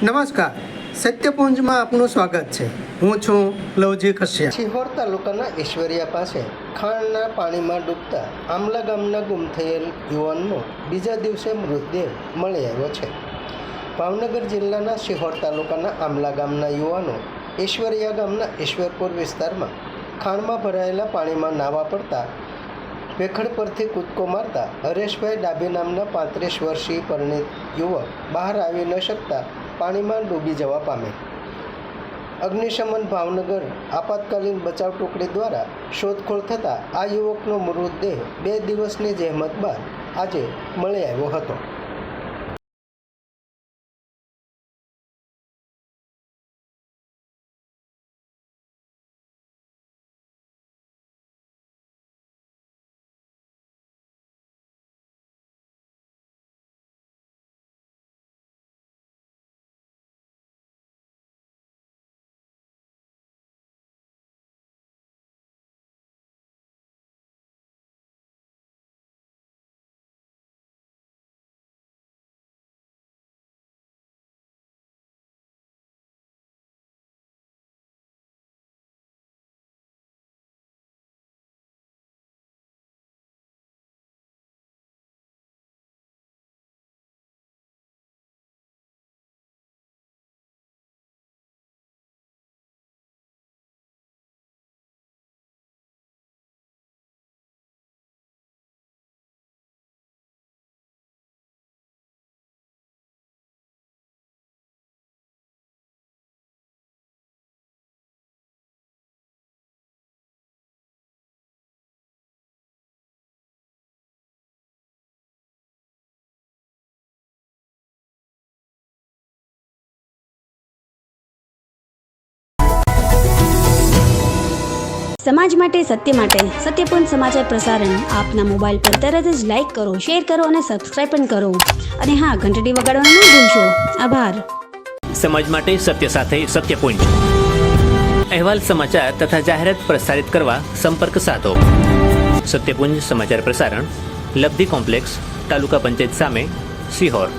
નમસ્કાર, સત્યપુંજમાં આપનું સ્વાગત છે. હું છું લવજી કશ્યપ. સિહોર તાલુકાના ઈશ્વરિયા પાસે ખાણના પાણીમાં ડૂબતા આમલા ગામના ગુમ થયેલ યુવાનનો બીજા દિવસે મૃતદેહ મળી આવ્યો છે. ભાવનગર જિલ્લાના સિહોર તાલુકાના આમલા ગામના યુવાનો ઈશ્વરિયા ગામના ઈશ્વરપુર વિસ્તારમાં ખાણમાં ભરાયેલા પાણીમાં નાવા પડતા ભેખડ પરથી કૂદકો મારતા હરેશભાઈ ડાભી નામના 35 વર્ષીય પરિણીત યુવક બહાર આવી ન શકતા પાણીમાં ડૂબી જવા પામે. અગ્નિશમન ભાવનગર આપાતકાલીન બચાવ ટુકડી દ્વારા શોધખોળ થતાં આ યુવકનો મૃતદેહ 2 દિવસની જહેમત બાદ આજે મળી આવ્યો હતો. સમાજ માટે સત્ય માટે સત્યપૂર્ણ સમાચાર પ્રસારણ આપના મોબાઈલ પર તરત જ લાઈક કરો, શેર કરો અને સબસ્ક્રાઈબ પણ કરો. અને હા, ઘંટડી વગાડવાનું ન ભૂલશો. આભાર. સમાજ માટે સત્ય સાથે સત્યપુંજ. અહેવાલ, સમાચાર તથા જાહેરાત પ્રસારિત કરવા સંપર્ક સાધો. સત્યપુંજ સમાચાર પ્રસારણ, લબ્ધિ કોમ્પ્લેક્સ, તાલુકા પંચાયત સામે, સિહોર.